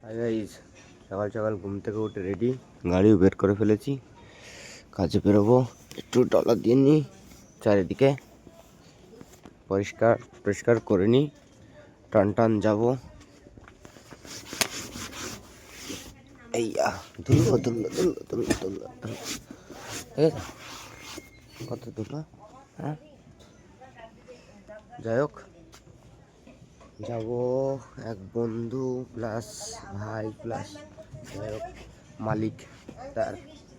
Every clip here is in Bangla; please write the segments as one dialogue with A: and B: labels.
A: হাই গাইস, সকাল সকাল ঘুম থেকে উঠে রেডি, গাড়িও বের করে ফেলেছি। কাজে বেরোবো, একটু ডলার দিয়ে নিই, চারিদিকে পরিষ্কার পরিষ্কার করে নিই, টান টান যাবো। এইয়া ধুলো ধুলো ধুলো ধুলো ধুলো ধুলো, ঠিক আছে? কত ধুলো, হ্যাঁ। যাই হোক, যাবো এক বন্ধু প্লাস ভাই প্লাস যাই হোক মালিক, তার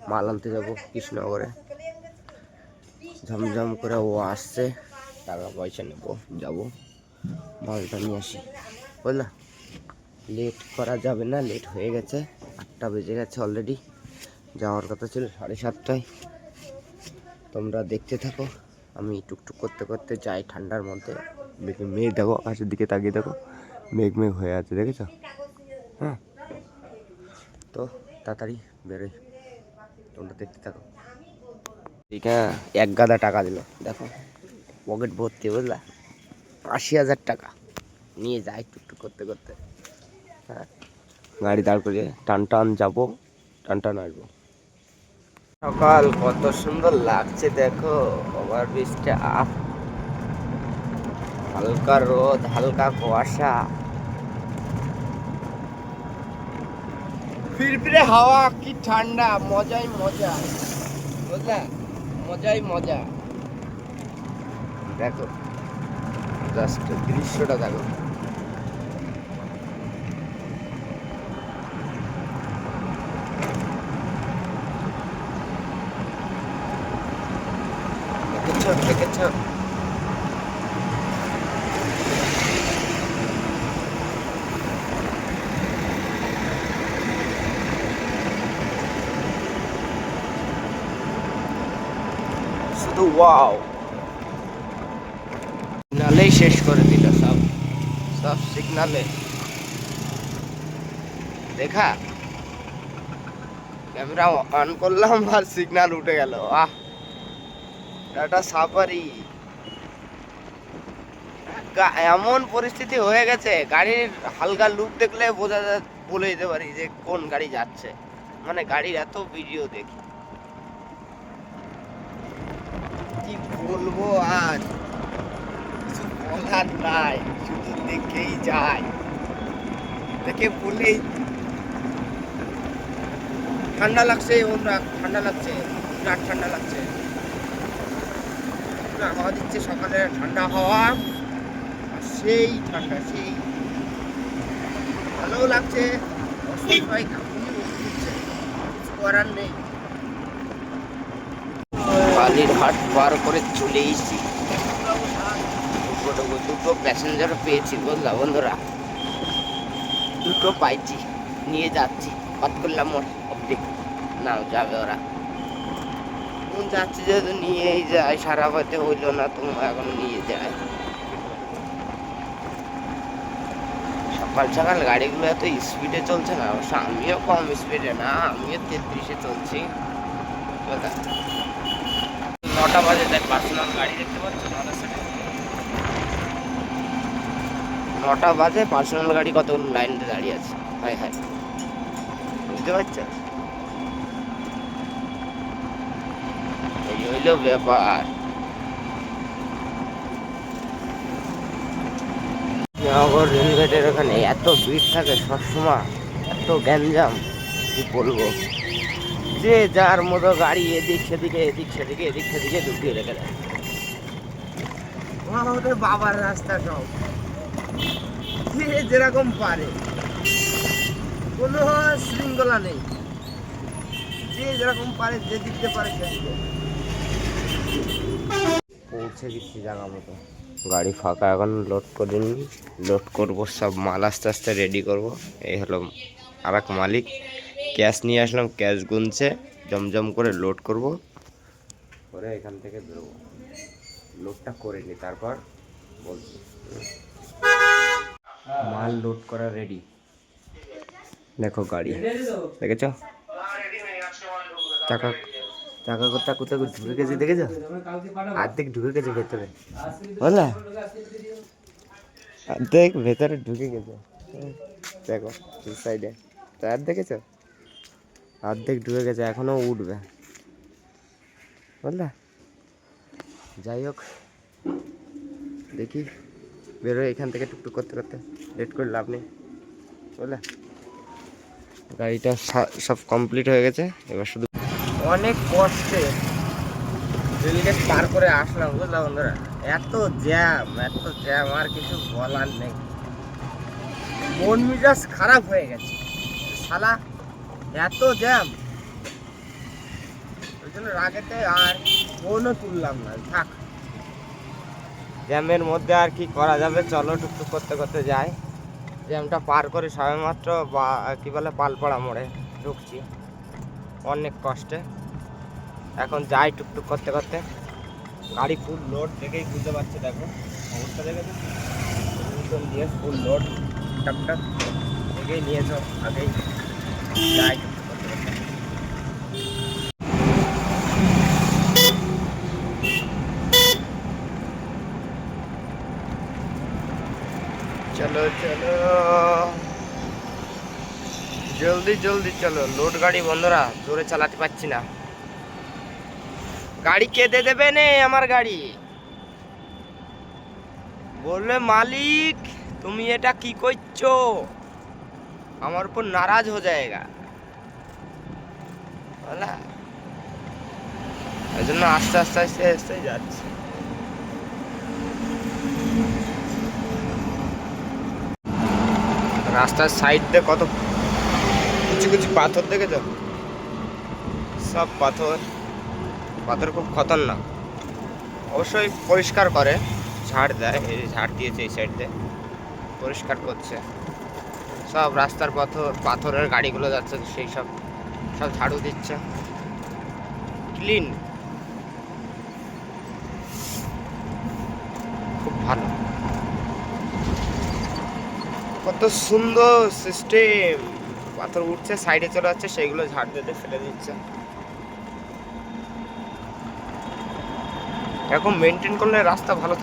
A: মাল আনতে যাবো কৃষ্ণনগরে। ঝমঝম করে ও আসছে, টাকা পয়সা নেবো, যাবো মালটা নিয়ে আসি, বুঝলা? লেট করা যাবে না, লেট হয়ে গেছে, 8টা বেজে গেছে অলরেডি। যাওয়ার কথা ছিল 7:30টায়। তোমরা দেখতে থাকো, আমি টুকটুক করতে করতে যাই ঠান্ডার মধ্যে। মেঘ দেখো, আকাশের দিকে তাকিয়ে দেখো, মেঘ মেঘ হয়ে আছে, দেখেছো? হ্যাঁ, তো তাড়াতাড়ি বেরোই, তোমরা দেখতে থাকো। এটা 1 গাদা টাকা দিল, দেখো পকেট ভর্তি, বুঝলা? 80,000 টাকা নিয়ে যাই টুকটুক করতে করতে। হ্যাঁ, গাড়ি দাঁড় করিয়ে টান টান যাবো, টান টান আসবো। সকাল কত সুন্দর লাগছে দেখো, ওভার ব্রিজটা, হালকা রোদ, হালকা কুয়াশা, ফিরফিরে হাওয়া, কি ঠান্ডা, মজাই মজা, বুঝলা? মজাই মজা। দেখো জাস্ট দৃশ্যটা দেখো। দেখেছো দেখেছো? শুধু ওয়াও, সিগনালেই শেষ করে দিল সব, সব সিগনালে দেখা। ক্যামেরা অন করলাম আর সিগন্যাল উঠে গেল। আহ, টাটা সাফারি। এমন পরিস্থিতি হয়ে গেছে, গাড়ির হালকা লুক দেখলে বলে দিতে পারি যে কোন গাড়ি যাচ্ছে। মানে গাড়ির এত ভিডিও দেখি, কি বলবো আর, কিছু বলার নাই, শুধু দেখেই যায়, দেখে বলেই। ঠান্ডা লাগছে অনুরাগ, ঠান্ডা লাগছে, বিরাট ঠান্ডা লাগছে। হাওয়া দিচ্ছে সকালে, ঠান্ডা হাওয়া, আর সেই ঠান্ডা, সেই ভালো লাগছে। অসহায় কাঁপুনি উঠছে, কিছু করার নেই। বালির হাট পার করে চলে এসেছি। দুটো প্যাসেঞ্জার পেয়েছি, বুঝলা বন্ধুরা? দুটো পাইছি, নিয়ে যাচ্ছি, বাদ করলাম অব্দি। নাও যাবে ওরা, যাচ্ছি যেহেতু নিয়েই যায়, সারা পথে হইলো না, তোমার এখন নিয়ে যায়। সকাল সকাল গাড়িগুলো এত স্পিডে চলছে না, অবশ্য আমিও কম স্পিডে না, আমিও 33-এ চলছি। 9টা বাজে, তাই পার্সোনাল গাড়ি দেখতে পাচ্ছ 9টা বাজে, পার্সোনাল গাড়ি কতগুলো লাইনে দাঁড়িয়ে আছে। হায় হায়, বুঝতে পারছো? এই হইলো ব্যাপার। নগর রেলগেটের ওখানে এত ভিড় থাকে সবসময়, এত গ্যাঞ্জাম, কি বলবো? যে যার মতো গাড়ি এদিক সেদিকে এদিক সেদিকে এদিক সেদিকে ঢুকিয়ে রেখে দেয়। ওদের বাবার রাস্তা সব, যে যেরকম পারে, কোনো শৃঙ্খলা নেই, যে যেরকম পারে, যে দিকতে পারে সেদিকে। পৌঁছে দিচ্ছি জায়গা মতো, গাড়ি ফাঁকা, এখন লোড করিনি, লোড করবো, সব মাল আস্তে আস্তে রেডি করব। এই হলো আর এক মালিক, ক্যাশ নিয়ে আসলাম, ক্যাশ গুনছে, জমজম করে লোড করব, করে এখান থেকে বেরোবো। লোডটা করে নি, তারপর বলছি। মাল লোড করা রেডি, দেখো গাড়ি, দেখেছ? চাকা চাকা কোথা কোথায় ঢুকে গেছে, দেখেছ? অর্ধেক ঢুকে গেছে ভেতরে, বুঝলা? অর্ধেক ভেতরে ঢুকে গেছে। দেখো সাইডে টায়ার দেখেছো, অর্ধেক ডুবে গেছে, এখনো উঠবে বুঝলে। যাই হোক দেখি বেরোয় এখান থেকে টুকটুক করতে করতে, লেট করে লাভ নেই বুঝলে। গাড়িটা সব কমপ্লিট হয়ে গেছে, এবার শুধু অনেক কষ্টে রেলগেট পার করে আসলাম বুঝলাম বন্ধুরা। এত জ্যাম আর কিছু বলার নেই, মন মেজাজ খারাপ হয়ে গেছে শালা, এত জ্যাম। ওই জন্য রাগেতে আর ফোনও তুললাম না, থাক জ্যামের মধ্যে আর কি করা যাবে, চলো টুকটুক করতে করতে যাই। জ্যামটা পার করে সবেমাত্র বা কী বলে পালপাড়া মোড়ে ঢুকছি অনেক কষ্টে। এখন যাই টুকটুক করতে করতে, গাড়ি ফুল লোড দেখেই বুঝতে পারছি, দেখো অবস্থা দেখেছো, দিয়ে ফুল লোড টকটক দেখেই নিয়েছো আগেই। যাই টুকটুক করতে করতে, চলো চলো জলদি জলদি চলো। লোড গাড়ি বন্ধুরা, জোরে চালাতে পারছি না, গাড়ি কেঁদে দেবে নে আমার গাড়ি। বললে মালিক তুমি এটা কি করছো, আমার উপর নারাজ হয়ে যায়গা বলা, এই জন্য আস্তে আস্তে আস্তে আস্তে যাচ্ছে। রাস্তার সাইড দিয়ে কত কিছু কিছু পাথর দেখেছো, সব পাথর খুব খতরনাক। অবশ্যই পরিষ্কার করে, ঝাড় দেয়, এই ঝাড় দিয়েছে এই সাইড দিয়ে পরিষ্কার করছে। সব রাস্তার পাথরের গাড়িগুলো যাচ্ছে, সেই সব ঝাড়ু দিচ্ছে, ক্লিন, খুব ভালো, কত সুন্দর সিস্টেম। পাথর উঠছে সাইডে চলে যাচ্ছে, সেইগুলো ঝাড় দিতে ফেলে দিচ্ছে। এরকম মেনটেন করলে রাস্তা ভালো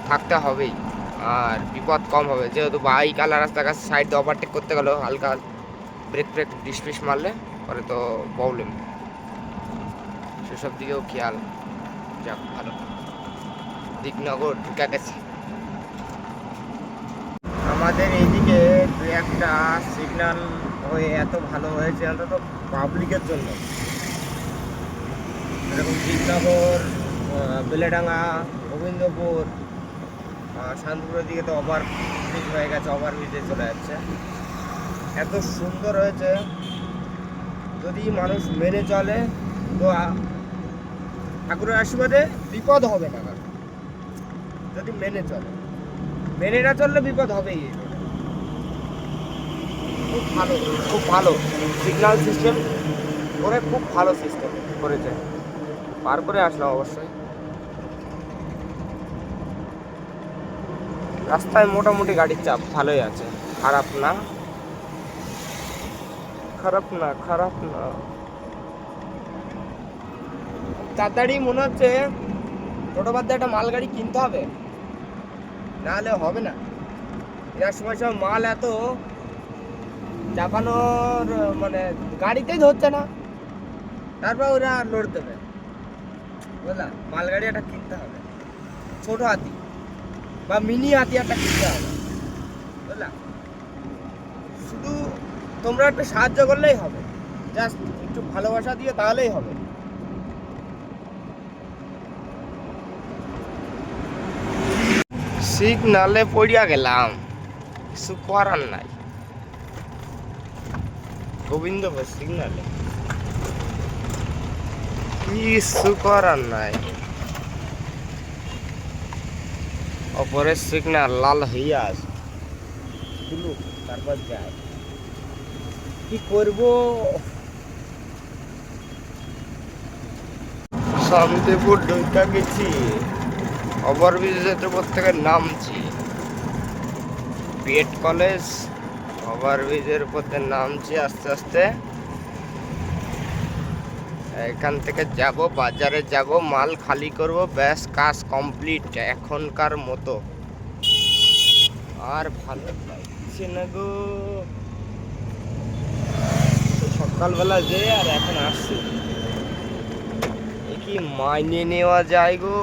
A: থাকতে হবেই, আর বিপদ কম হবে। যেহেতু বাইক আলা রাস্তার কাছে সাইড দিয়ে ওভারটেক করতে গেলেও হালকা ব্রেক ডিসপিস মারলে পরে তো প্রবলেম, সেসব দিকেও খেয়াল। যাক ভালো, দিকনগর ঢুকে গেছে। আমাদের এইদিকে দু একটা সিগন্যাল হয়ে এত ভালো হয়েছে, অন্তত পাবলিকের জন্য। এরকম দিকনগর, বেলেডাঙ্গা, গোবিন্দপুর, শান্তপুরের দিকে তো ওভারব্রিজ হয়ে গেছে, ওভারব্রিজে চলে যাচ্ছে, এত সুন্দর হয়েছে। যদি মানুষ মেনে চলে তো ঠাকুরের আশীর্বাদে বিপদ হবে না, যদি মেনে না চললে বিপদ হবেই। খুব ভালো সিগন্যাল সিস্টেম করে, খুব ভালো সিস্টেম করেছে। পার করে আসলাম অবশ্যই। রাস্তায় মোটামুটি গাড়ির চাপ ভালোই আছে, খারাপ না। তাড়াতাড়ি মনে হচ্ছে ছোটো বাদ একটা মালগাড়ি কিনতে হবে, নাহলে হবে না। এর সময় সব মাল এত চাপানোর মানে গাড়িতেই ধরছে না, তারপর ওরা লোড দেবে বুঝলা। মালগাড়ি একটা কিনতে হবে, ছোট হাতি বা মিনি হাতি একটা কিনতে হবে বুঝলা। শুধু তোমরা একটু সাহায্য করলেই হবে, জাস্ট একটু ভালোবাসা দিয়ে, তাহলেই হবে। সিগনালে পড়িয়া গেলাম, কিছু করার নাই। গোবিন্দপুর সিগনালে কিছু করার নাই, অপরের সিগনাল লাল হইয়া আছে, তারপর যায় কি করব। শান্তিপুর ঢুকা গেছি, ওভারব্রিজের উপর থেকে নামছি, বিএড কলেজ ওভারব্রিজের উপর থেকে নামছি আস্তে আস্তে। এখান থেকে যাব বাজারে, যাব মাল খালি করব, ব্যাস কাজ কমপ্লিট এখনকার মতো। আর ভালো লাগছে লাগছে না গো, সকালবেলা যে আর এখন আসছে, এ কি মাইনে নেওয়া যায় গো।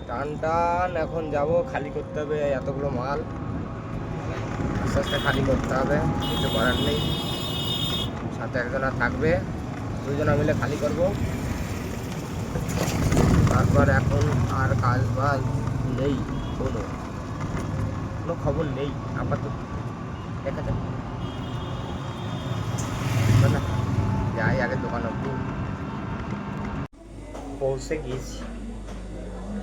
A: টান টান এখন যাব, খালি করতে হবে এতগুলো মাল, আস্তে আস্তে খালি করতে হবে, কিছু করার নেই। সাথে একজনা থাকবে, দুজনা মিলে খালি করব। তারপর এখন আর কাজ বাজ নেই, কোনো খবর নেই আপাতত, দেখা যাক। যাই আগে দোকান অব্দি। পৌঁছে গিয়েছি,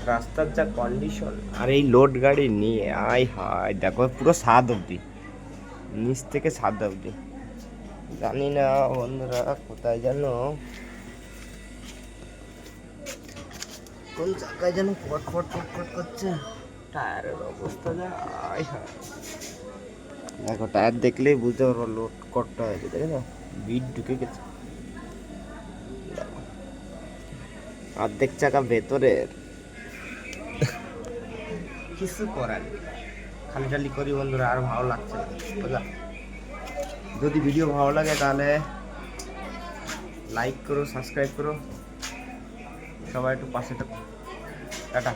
A: রাস্তার যা কন্ডিশন, আর এই লোড গাড়ি নিয়ে আয় হায়, দেখো পুরো ছাদ অব্দি, নিচ থেকে ছাদ অব্দি। জানি না বন্ধুরা কোথায় যেন, কোন জায়গায় যেন ফটফট ফটফট করছে, টায়ারের অবস্থা যা, আয় হায়। দেখো টায়ার দেখলেই বুঝতে পারবো লোড কটটা হয়েছে, দেখে বিট ঢুকে গেছে, অর্ধেক চাকা ভেতরের। কিছু করার নেই, খালি টালি করি বন্ধুরা, আর ভালো লাগছে না বুঝলা। যদি ভিডিও ভালো লাগে তাহলে লাইক করো, সাবস্ক্রাইব করো, সবাই একটু পাশে থাকো। টাটা।